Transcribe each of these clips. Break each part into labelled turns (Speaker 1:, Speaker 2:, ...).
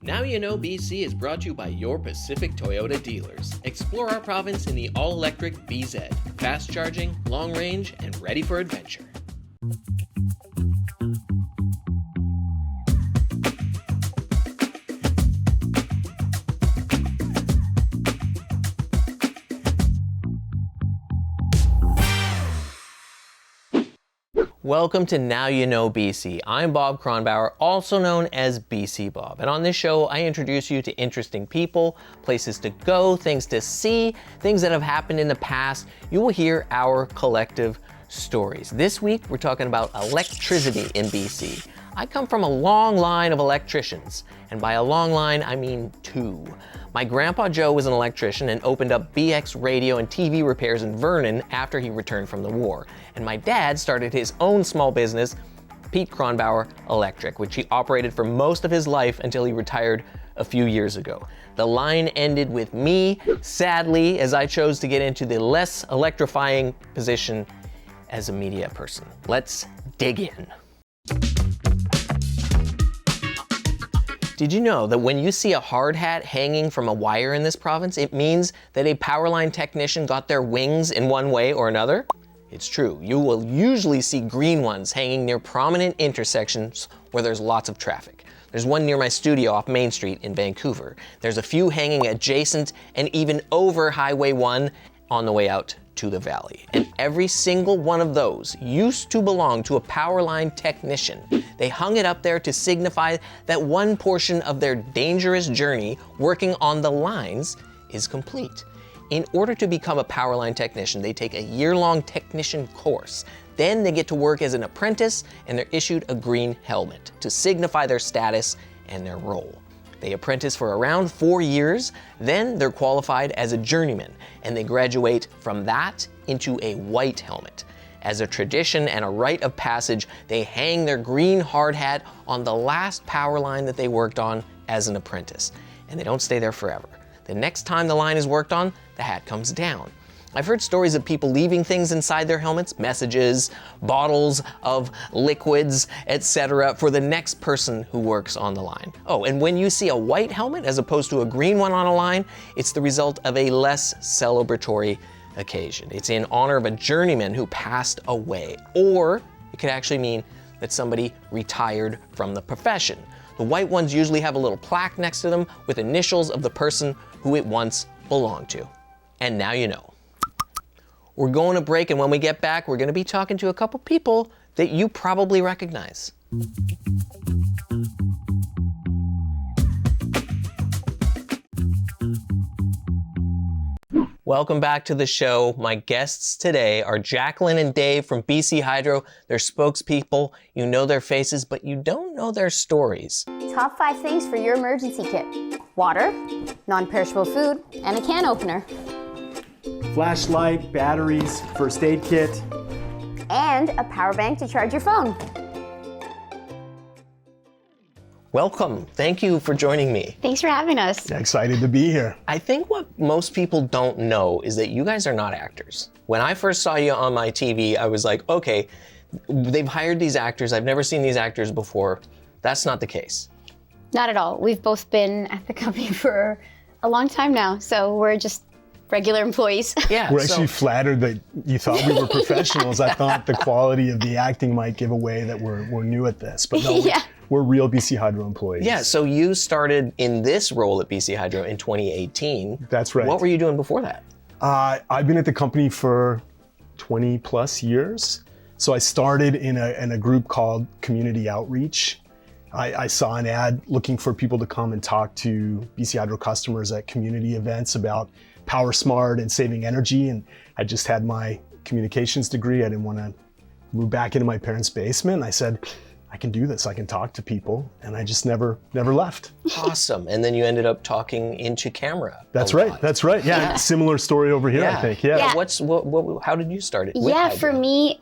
Speaker 1: Now You Know BC is brought to you by your Pacific Toyota dealers. Explore our province in the all-electric BZ. Fast charging, long range, and ready for adventure. Welcome to Now You Know BC. I'm Bob Kronbauer, also known as BC Bob. And on this show, I introduce you to interesting people, places to go, things to see, things that have happened in the past. You will hear our collective stories. This week, we're talking about electricity in BC. I come from a long line of electricians, and by a long line, I mean two. My grandpa Joe was an electrician and opened up BX radio and TV repairs in Vernon after he returned from the war. And my dad started his own small business, Pete Kronbauer Electric, which he operated for most of his life until he retired a few years ago. The line ended with me, sadly, as I chose to get into the less electrifying position as a media person. Let's dig in. Did you know that when you see a hard hat hanging from a wire in this province, it means that a power line technician got their wings in one way or another? It's true. You will usually see green ones hanging near prominent intersections where there's lots of traffic. There's one near my studio off Main Street in Vancouver. There's a few hanging adjacent and even over Highway 1 on the way out to the valley. And every single one of those used to belong to a power line technician. They hung it up there to signify that one portion of their dangerous journey working on the lines is complete. In order to become a power line technician, they take a year-long technician course. Then they get to work as an apprentice and they're issued a green helmet to signify their status and their role. They apprentice for around 4 years, then they're qualified as a journeyman, and they graduate from that into a white helmet. As a tradition and a rite of passage, they hang their green hard hat on the last power line that they worked on as an apprentice. And they don't stay there forever. The next time the line is worked on, the hat comes down. I've heard stories of people leaving things inside their helmets, messages, bottles of liquids, etc., for the next person who works on the line. Oh, and when you see a white helmet as opposed to a green one on a line, it's the result of a less celebratory occasion. It's in honor of a journeyman who passed away, or it could actually mean that somebody retired from the profession. The white ones usually have a little plaque next to them with initials of the person who it once belonged to. And now you know. We're going to break, and when we get back, we're going to be talking to a couple people that you probably recognize. Welcome back to the show. My guests today are Jacqueline and Dave from BC Hydro. They're spokespeople. You know their faces, but you don't know their stories.
Speaker 2: Top 5 things for your emergency kit: water, non-perishable food, and a can opener.
Speaker 3: Flashlight, batteries, first aid kit,
Speaker 2: and a power bank to charge your phone.
Speaker 1: Welcome. Thank you for joining me.
Speaker 2: Thanks for having us.
Speaker 3: excited to be here.
Speaker 1: I think what most people don't know is that you guys are not actors. When I first saw you on my TV, I was like, okay, they've hired these actors. I've never seen these actors before. That's not the case.
Speaker 2: Not at all. We've both been at the company for a long time now, so we're just regular employees.
Speaker 1: Yeah,
Speaker 3: We're actually flattered that you thought we were professionals. I thought the quality of the acting might give away that we're new at this, but no,
Speaker 2: Yeah.
Speaker 3: we're real BC Hydro employees.
Speaker 1: Yeah, so you started in this role at BC Hydro in 2018.
Speaker 3: That's right.
Speaker 1: What were you doing before that?
Speaker 3: I've been at the company for 20 plus years. So I started in a group called Community Outreach. I saw an ad looking for people to come and talk to BC Hydro customers at community events about power smart and saving energy. And I just had my communications degree. I didn't want to move back into my parents' basement. And I said, I can do this. I can talk to people. And I just never left.
Speaker 1: Awesome. And then you ended up talking into camera.
Speaker 3: That's right. That's right. Yeah. Similar story over here, I think. Yeah.
Speaker 1: How did you start it? with
Speaker 2: Yeah,
Speaker 1: Hydro?
Speaker 2: for me,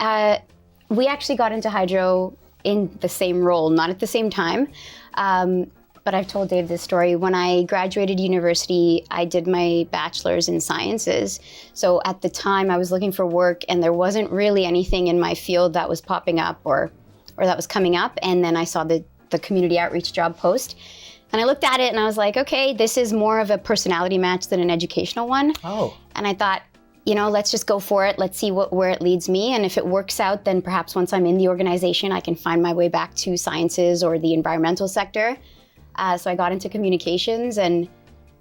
Speaker 2: we actually got into Hydro in the same role, not at the same time. But I've told Dave this story. When I graduated university, I did my bachelor's in sciences. So at the time I was looking for work and there wasn't really anything in my field that was popping up or that was coming up. And then I saw the community outreach job post. And I looked at it and I was like, okay, this is more of a personality match than an educational one.
Speaker 1: Oh.
Speaker 2: And I thought, let's just go for it. Let's see where it leads me. And if it works out, then perhaps once I'm in the organization, I can find my way back to sciences or the environmental sector. So I got into communications, and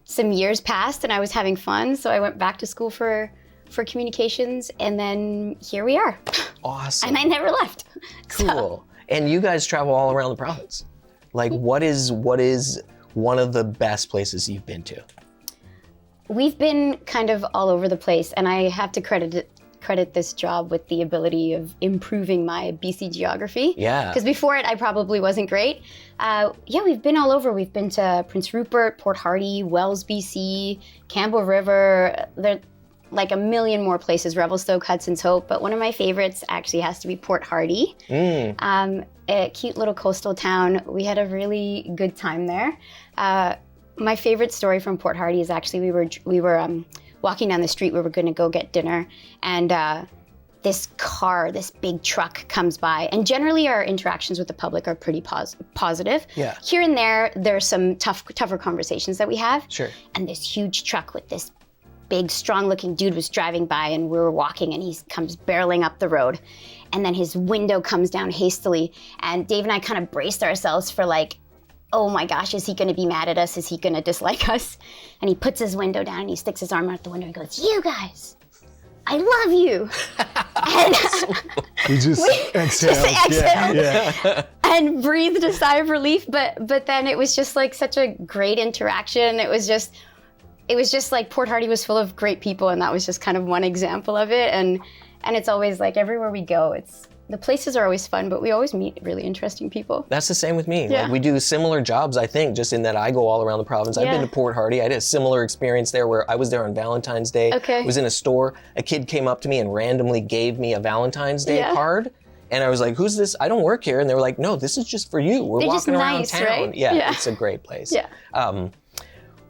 Speaker 2: some years passed and I was having fun. So I went back to school for communications, and then here we are.
Speaker 1: Awesome.
Speaker 2: And I never left.
Speaker 1: Cool.
Speaker 2: So,
Speaker 1: And you guys travel all around the province. Like, what is one of the best places you've been to?
Speaker 2: we've been kind of all over the place, and I have to credit this job with the ability of improving my BC geography.
Speaker 1: Yeah.
Speaker 2: Because before it, I probably wasn't great. We've been all over. We've been to Prince Rupert, Port Hardy, Wells, BC, Campbell River. There like a million more places, Revelstoke, Hudson's Hope. But one of my favorites actually has to be Port Hardy. A cute little coastal town. We had a really good time there. My favorite story from Port Hardy is actually we were walking down the street. We were going to go get dinner, and this big truck comes by. And generally, our interactions with the public are pretty positive.
Speaker 1: Yeah.
Speaker 2: Here and there's some tougher conversations that we have.
Speaker 1: Sure.
Speaker 2: And this huge truck with this big, strong-looking dude was driving by, and we were walking, and he comes barreling up the road. And then his window comes down hastily, and Dave and I kind of braced ourselves for like, oh my gosh, is he going to be mad at us? Is he going to dislike us? And he puts his window down and he sticks his arm out the window and goes, "You guys, I love you." And
Speaker 3: we just exhaled. Yeah.
Speaker 2: and breathed a sigh of relief. But then it was just like such a great interaction. It was just like Port Hardy was full of great people, and that was just kind of one example of it. And it's always like everywhere we go, the places are always fun, but we always meet really interesting people.
Speaker 1: That's the same with me.
Speaker 2: Yeah.
Speaker 1: Like, we do similar jobs, I think, just in that I go all around the province. I've been to Port Hardy. I had a similar experience there where I was there on Valentine's Day.
Speaker 2: Okay.
Speaker 1: I was in a store. A kid came up to me and randomly gave me a Valentine's Day card. And I was like, "Who's this? I don't work here." And they were like, "No, this is just for you. We're
Speaker 2: They're
Speaker 1: walking
Speaker 2: just
Speaker 1: around
Speaker 2: nice,
Speaker 1: town."
Speaker 2: right?
Speaker 1: Yeah, it's a great place.
Speaker 2: Yeah.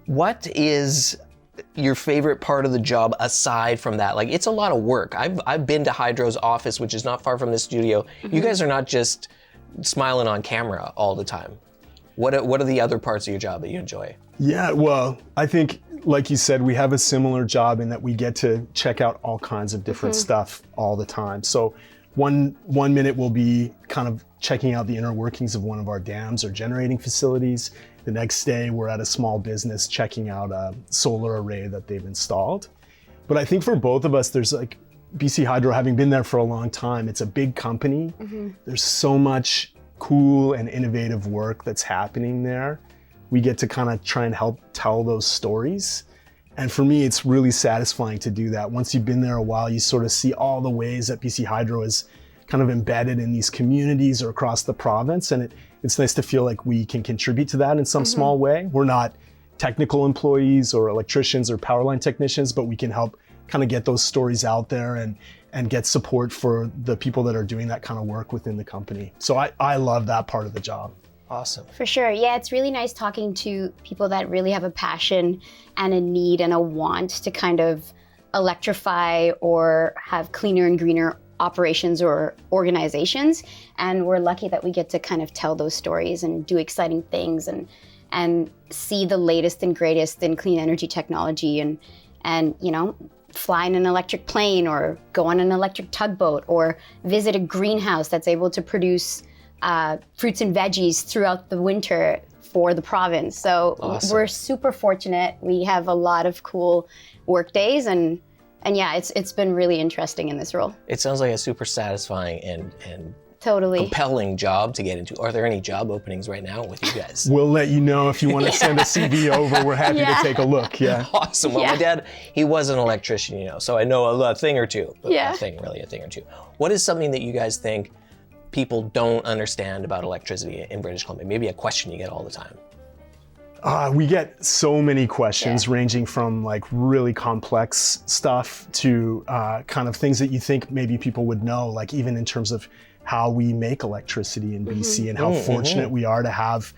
Speaker 1: What is your favorite part of the job aside from that? Like, it's a lot of work. I've been to Hydro's office, which is not far from the studio. You guys are not just smiling on camera all the time. What are the other parts of your job that you enjoy?
Speaker 3: Yeah, well, I think, like you said, we have a similar job in that we get to check out all kinds of different stuff all the time. So one minute we'll be kind of checking out the inner workings of one of our dams or generating facilities. The next day, we're at a small business checking out a solar array that they've installed. But I think for both of us, there's like BC Hydro, having been there for a long time, it's a big company. There's so much cool and innovative work that's happening there. We get to kind of try and help tell those stories. And for me, it's really satisfying to do that. Once you've been there a while, you sort of see all the ways that BC Hydro is kind of embedded in these communities or across the province. And it's nice to feel like we can contribute to that in some small way. We're not technical employees or electricians or power line technicians, but we can help kind of get those stories out there and get support for the people that are doing that kind of work within the company. So I love that part of the job.
Speaker 1: Awesome.
Speaker 2: For sure. Yeah, it's really nice talking to people that really have a passion and a need and a want to kind of electrify or have cleaner and greener operations or organizations. And we're lucky that we get to kind of tell those stories and do exciting things and see the latest and greatest in clean energy technology and fly in an electric plane or go on an electric tugboat or visit a greenhouse that's able to produce fruits and veggies throughout the winter for the province. So
Speaker 1: Awesome.
Speaker 2: We're super fortunate. We have a lot of cool work days and yeah, it's been really interesting in this role.
Speaker 1: It sounds like a super satisfying and
Speaker 2: Totally.
Speaker 1: compelling job to get into. Are there any job openings right now with you guys?
Speaker 3: We'll let you know if you want to send a CV over. We're happy to take a look. Yeah.
Speaker 1: Awesome. Well, my dad, he was an electrician, so I know a thing or two. But
Speaker 2: Yeah.
Speaker 1: a thing or two. What is something that you guys think people don't understand about electricity in British Columbia? Maybe a question you get all the time.
Speaker 3: We get so many questions ranging from like really complex stuff to kind of things that you think maybe people would know, like even in terms of how we make electricity in BC and how fortunate we are to have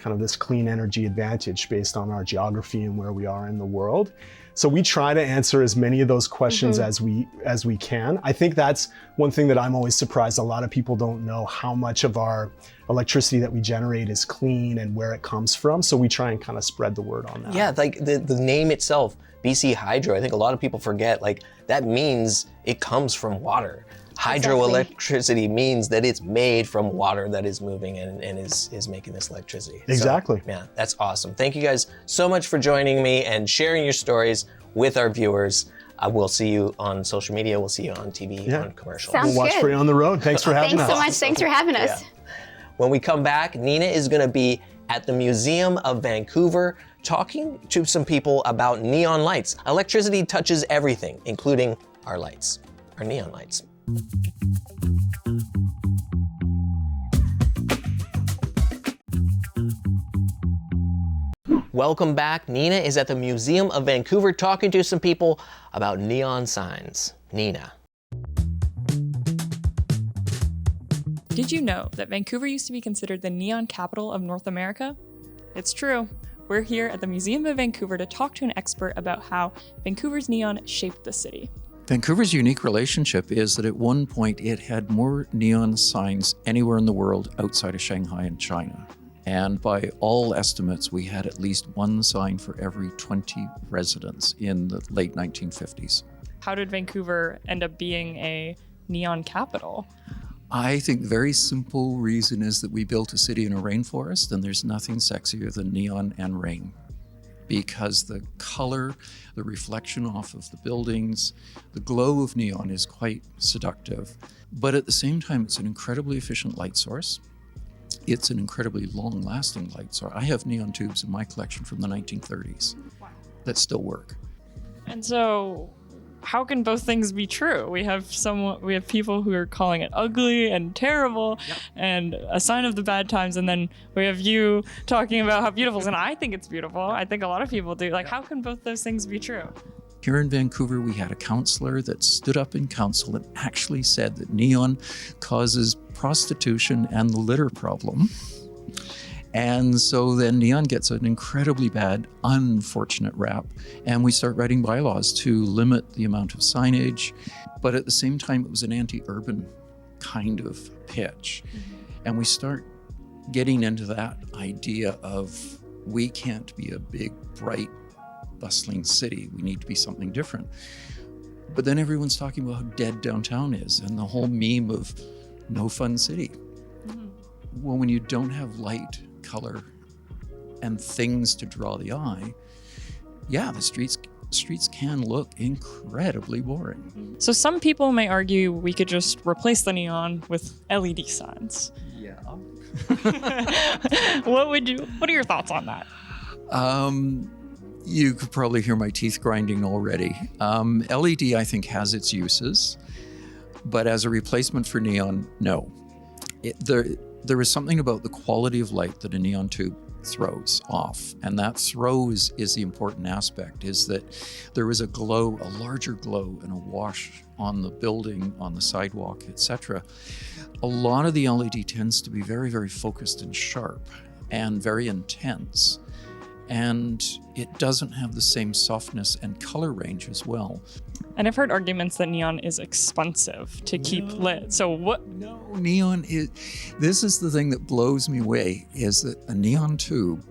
Speaker 3: kind of this clean energy advantage based on our geography and where we are in the world. So we try to answer as many of those questions as we can. I think that's one thing that I'm always surprised. A lot of people don't know how much of our electricity that we generate is clean and where it comes from. So we try and kind of spread the word on that.
Speaker 1: Yeah, like the name itself, BC Hydro, I think a lot of people forget, like that means it comes from water. Hydroelectricity means that it's made from water that is moving and is making this electricity.
Speaker 3: Exactly.
Speaker 1: So, yeah, that's awesome. Thank you guys so much for joining me and sharing your stories with our viewers. We'll see you on social media. We'll see you on TV, on commercials.
Speaker 2: Sounds
Speaker 3: We'll watch
Speaker 2: good.
Speaker 3: for you on the road. Thanks for having us.
Speaker 2: Thanks so much. Thanks for having us.
Speaker 1: Yeah. When we come back, Nina is going to be at the Museum of Vancouver talking to some people about neon lights. Electricity touches everything, including our lights, our neon lights. Welcome back. Nina is at the Museum of Vancouver talking to some people about neon signs. Nina.
Speaker 4: Did you know that Vancouver used to be considered the neon capital of North America? It's true. We're here at the Museum of Vancouver to talk to an expert about how Vancouver's neon shaped the city.
Speaker 5: Vancouver's unique relationship is that at one point it had more neon signs anywhere in the world outside of Shanghai and China. And by all estimates, we had at least one sign for every 20 residents in the late 1950s.
Speaker 4: How did Vancouver end up being a neon capital?
Speaker 5: I think the very simple reason is that we built a city in a rainforest, and there's nothing sexier than neon and rain. Because the color, the reflection off of the buildings, the glow of neon is quite seductive. But at the same time, it's an incredibly efficient light source. It's an incredibly long-lasting light source. I have neon tubes in my collection from the 1930s that still work.
Speaker 4: And so, how can both things be true? We have people who are calling it ugly and terrible and a sign of the bad times, and then we have you talking about how beautiful it is, and I think it's beautiful. I think a lot of people do. Like, how can both those things be true?
Speaker 5: Here in Vancouver, we had a councillor that stood up in council and actually said that neon causes prostitution and the litter problem. And so then neon gets an incredibly bad, unfortunate rap, and we start writing bylaws to limit the amount of signage, but at the same time, it was an anti-urban kind of pitch. And we start getting into that idea of we can't be a big, bright, bustling city. We need to be something different. But then everyone's talking about how dead downtown is and the whole meme of no fun city. Well, when you don't have light, color, and things to draw the eye, the streets can look incredibly boring.
Speaker 4: So some people may argue we could just replace the neon with LED signs.
Speaker 5: Yeah.
Speaker 4: What are your thoughts on that?
Speaker 5: You could probably hear my teeth grinding already. LED, I think, has its uses, but as a replacement for neon, no. There is something about the quality of light that a neon tube throws off, and that throw is the important aspect, is that there is a glow, a larger glow and a wash on the building, on the sidewalk, etc. A lot of the LED tends to be very, very focused and sharp and very intense, and it doesn't have the same softness and color range as well.
Speaker 4: And I've heard arguments that neon is expensive to keep lit. So what?
Speaker 5: No, neon is, this is the thing that blows me away, is that a neon tube,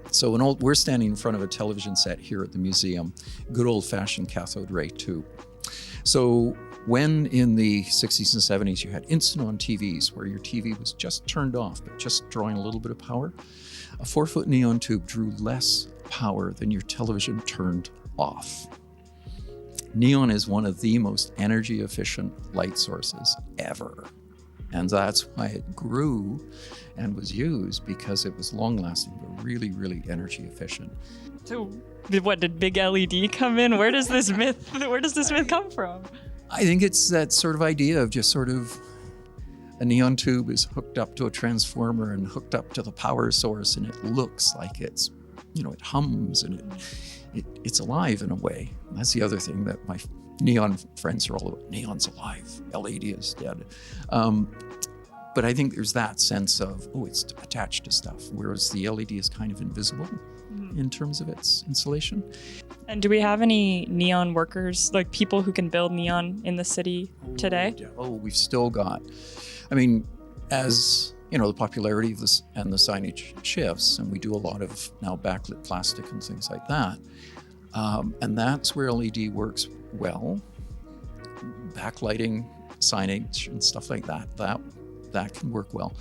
Speaker 5: so we're standing in front of a television set here at the museum, good old-fashioned cathode ray tube. So when in the 60s and 70s you had instant-on TVs where your TV was just turned off but just drawing a little bit of power, a 4-foot neon tube drew less power than your television turned off. Neon is one of the most energy efficient light sources ever. And that's why it grew and was used, because it was long lasting, but really, really energy efficient.
Speaker 4: So what, did big LED come in? Where does this myth come from?
Speaker 5: I think it's that sort of idea of just sort of a neon tube is hooked up to a transformer and hooked up to the power source, and it looks like it's, it hums and it's alive in a way. And that's the other thing that my neon friends are all about. Neon's alive, LED is dead. But I think there's that sense of, oh, it's attached to stuff, whereas the LED is kind of invisible in terms of its insulation.
Speaker 4: And do we have any neon workers, like people who can build neon in the city today?
Speaker 5: Oh, we've still got, I mean, as you know, the popularity of this and the signage shifts, and we do a lot of now backlit plastic and things like that. And that's where LED works well. Backlighting, signage, and stuff like that, that can work well.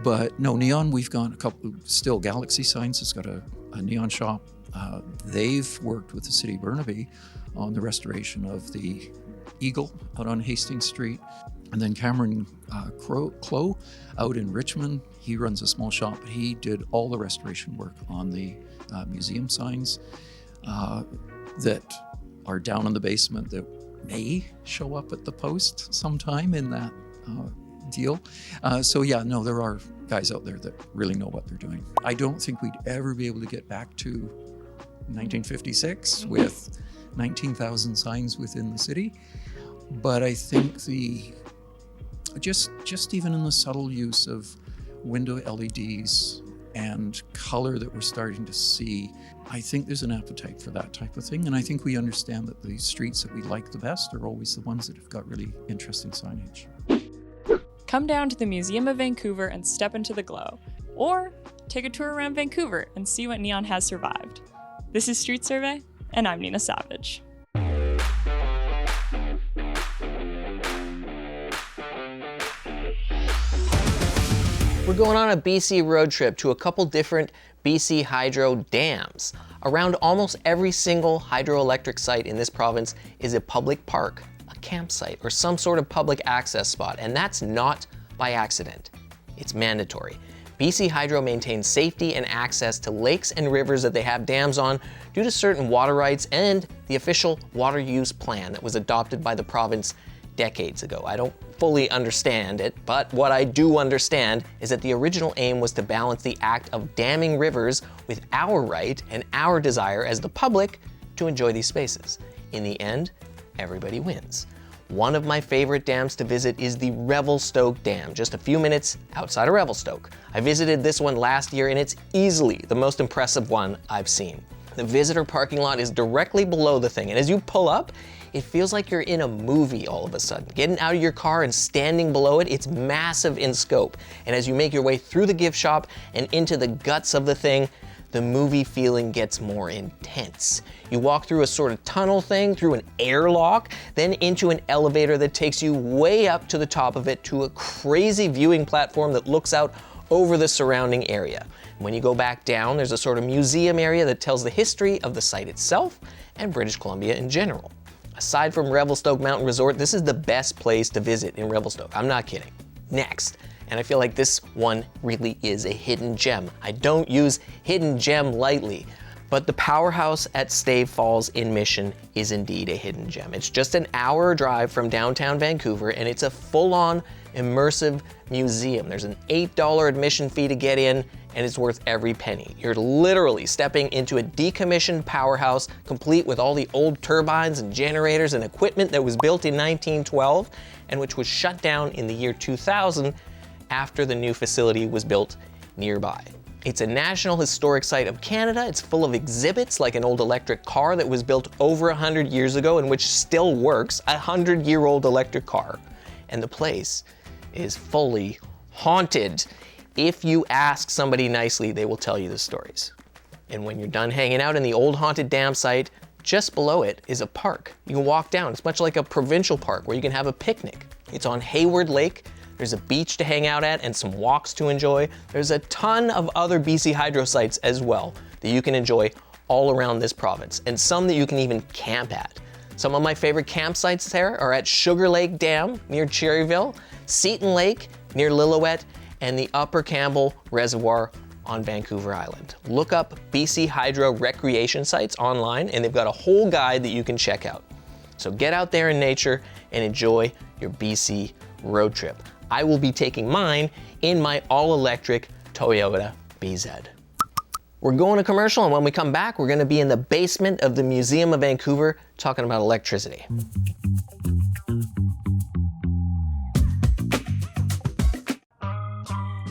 Speaker 5: But no, neon, we've got a couple, still Galaxy Signs has got a neon shop. They've worked with the city of Burnaby on the restoration of the Eagle out on Hastings Street. And then Cameron Clow out in Richmond, he runs a small shop, but he did all the restoration work on the museum signs that are down in the basement that may show up at the post sometime in that deal. So yeah, no, there are guys out there that really know what they're doing. I don't think we'd ever be able to get back to 1956 with 19,000 signs within the city. But I think just even in the subtle use of window LEDs and color that we're starting to see, I think there's an appetite for that type of thing. And I think we understand that the streets that we like the best are always the ones that have got really interesting signage.
Speaker 4: Come down to the Museum of Vancouver and step into the glow. Or take a tour around Vancouver and see what neon has survived. This is Street Survey, and I'm Nina Savage.
Speaker 1: We're going on a BC road trip to a couple different BC hydro dams. Around almost every single hydroelectric site in this province is a public park, a campsite, or some sort of public access spot, and that's not by accident. It's mandatory. BC Hydro maintains safety and access to lakes and rivers that they have dams on due to certain water rights and the official water use plan that was adopted by the province decades ago. I don't fully understand it, but what I do understand is that the original aim was to balance the act of damming rivers with our right and our desire as the public to enjoy these spaces. In the end, everybody wins. One of my favorite dams to visit is the Revelstoke Dam, just a few minutes outside of Revelstoke. I visited this one last year and it's easily the most impressive one I've seen. The visitor parking lot is directly below the thing, and as you pull up, it feels like you're in a movie all of a sudden. Getting out of your car and standing below it, it's massive in scope. And as you make your way through the gift shop and into the guts of the thing, the movie feeling gets more intense. You walk through a sort of tunnel thing, through an airlock, then into an elevator that takes you way up to the top of it to a crazy viewing platform that looks out over the surrounding area. When you go back down, there's a sort of museum area that tells the history of the site itself and British Columbia in general. Aside from Revelstoke Mountain Resort, this is the best place to visit in Revelstoke. I'm not kidding. Next, and I feel like this one really is a hidden gem. I don't use hidden gem lightly, but the powerhouse at Stave Falls in Mission is indeed a hidden gem. It's just an hour drive from downtown Vancouver, and it's a full-on immersive museum. There's an $8 admission fee to get in, and it's worth every penny. You're literally stepping into a decommissioned powerhouse, complete with all the old turbines and generators and equipment that was built in 1912, and which was shut down in the year 2000 after the new facility was built nearby. It's a National Historic Site of Canada. It's full of exhibits like an old electric car that was built over 100 years ago and which still works, a 100-year-old electric car. And the place is fully haunted. If you ask somebody nicely, they will tell you the stories. And when you're done hanging out in the old haunted dam site, just below it is a park. You can walk down. It's much like a provincial park where you can have a picnic. It's on Hayward Lake. There's a beach to hang out at and some walks to enjoy. There's a ton of other BC Hydro sites as well that you can enjoy all around this province, and some that you can even camp at. Some of my favorite campsites there are at Sugar Lake Dam near Cherryville, Seton Lake near Lillooet, and the Upper Campbell Reservoir on Vancouver Island. Look up BC Hydro recreation sites online, and they've got a whole guide that you can check out. So get out there in nature and enjoy your BC road trip. I will be taking mine in my all-electric Toyota BZ. We're going to commercial, and when we come back, we're going to be in the basement of the Museum of Vancouver talking about electricity.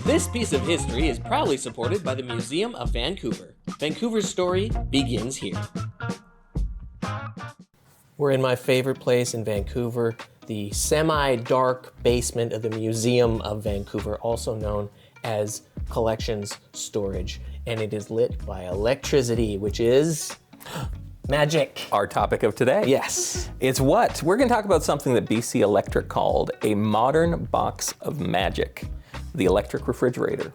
Speaker 1: This piece of history is proudly supported by the Museum of Vancouver. Vancouver's story begins here. We're in my favorite place in Vancouver, the semi-dark basement of the Museum of Vancouver, also known as Collections Storage. And it is lit by electricity, which is magic.
Speaker 6: Our topic of today.
Speaker 1: Yes.
Speaker 6: It's what? We're going to talk about something that BC Electric called a modern box of magic, the electric refrigerator.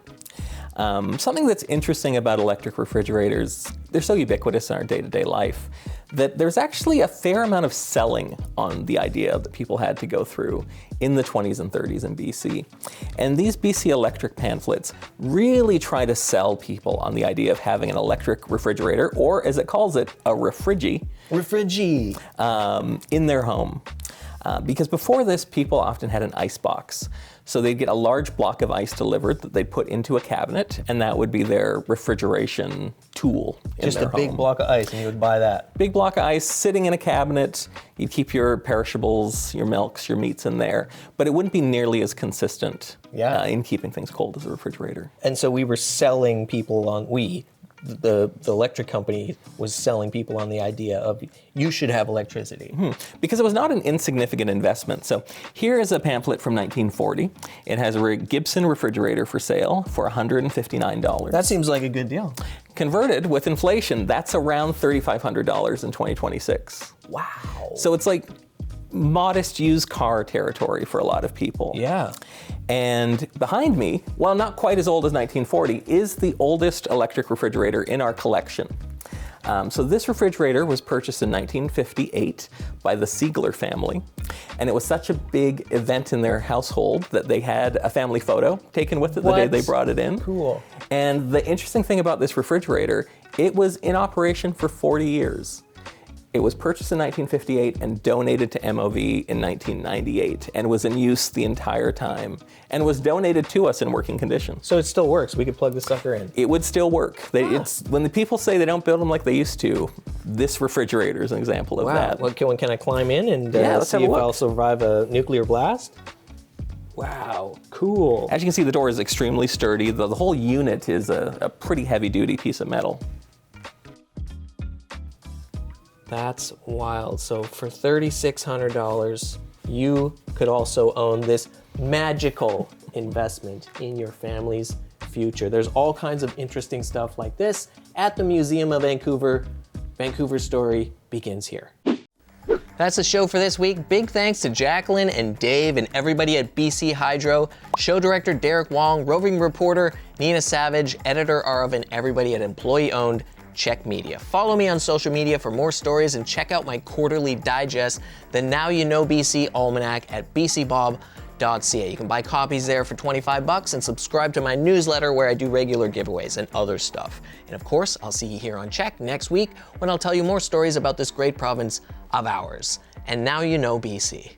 Speaker 6: Something that's interesting about electric refrigerators, they're so ubiquitous in our day-to-day life that there's actually a fair amount of selling on the idea that people had to go through in the 20s and 30s in BC. And these BC Electric pamphlets really try to sell people on the idea of having an electric refrigerator, or as it calls it, a refrigi, in their home. Because before this, people often had an ice box. So they'd get a large block of ice delivered that they'd put into a cabinet, and that would be their refrigeration tool in
Speaker 1: Just
Speaker 6: their
Speaker 1: a big
Speaker 6: home.
Speaker 1: block of ice and you would buy that.
Speaker 6: Big block of ice sitting in a cabinet. You'd keep your perishables, your milks, your meats in there, but it wouldn't be nearly as consistent in keeping things cold as a refrigerator.
Speaker 1: And so we were selling people on, the electric company was selling people on the idea of you should have electricity.
Speaker 6: Because it was not an insignificant investment. So here is a pamphlet from 1940. It has a Gibson refrigerator for sale for $159.
Speaker 1: That seems like a good deal.
Speaker 6: Converted with inflation, that's around $3,500 in 2026.
Speaker 1: Wow.
Speaker 6: So it's like modest used car territory for a lot of people.
Speaker 1: Yeah.
Speaker 6: And behind me, while not quite as old as 1940, is the oldest electric refrigerator in our collection. So this refrigerator was purchased in 1958 by the Siegler family. And it was such a big event in their household that they had a family photo taken with it the day they brought it in.
Speaker 1: Cool.
Speaker 6: And the interesting thing about this refrigerator, it was in operation for 40 years. It was purchased in 1958 and donated to MOV in 1998 and was in use the entire time and was donated to us in working condition.
Speaker 1: So it still works. We could plug the sucker in.
Speaker 6: It would still work. It's when the people say they don't build them like they used to, this refrigerator is an example of that.
Speaker 1: Well, can I climb in and
Speaker 6: let's
Speaker 1: see
Speaker 6: have a
Speaker 1: if
Speaker 6: look.
Speaker 1: I'll survive a nuclear blast? Wow, cool.
Speaker 6: As you can see, the door is extremely sturdy. The whole unit is a pretty heavy-duty piece of metal.
Speaker 1: That's wild. So for $3,600, you could also own this magical investment in your family's future. There's all kinds of interesting stuff like this at the Museum of Vancouver. Vancouver's story begins here. That's the show for this week. Big thanks to Jacqueline and Dave and everybody at BC Hydro, show director Derek Wong, roving reporter Nina Savage, editor Arv, and everybody at employee-owned CHEK Media. Follow me on social media for more stories and check out my quarterly digest, the Now You Know BC Almanac at bcbob.ca. You can buy copies there for $25 and subscribe to my newsletter where I do regular giveaways and other stuff. And of course, I'll see you here on CHEK next week when I'll tell you more stories about this great province of ours. And now you know BC.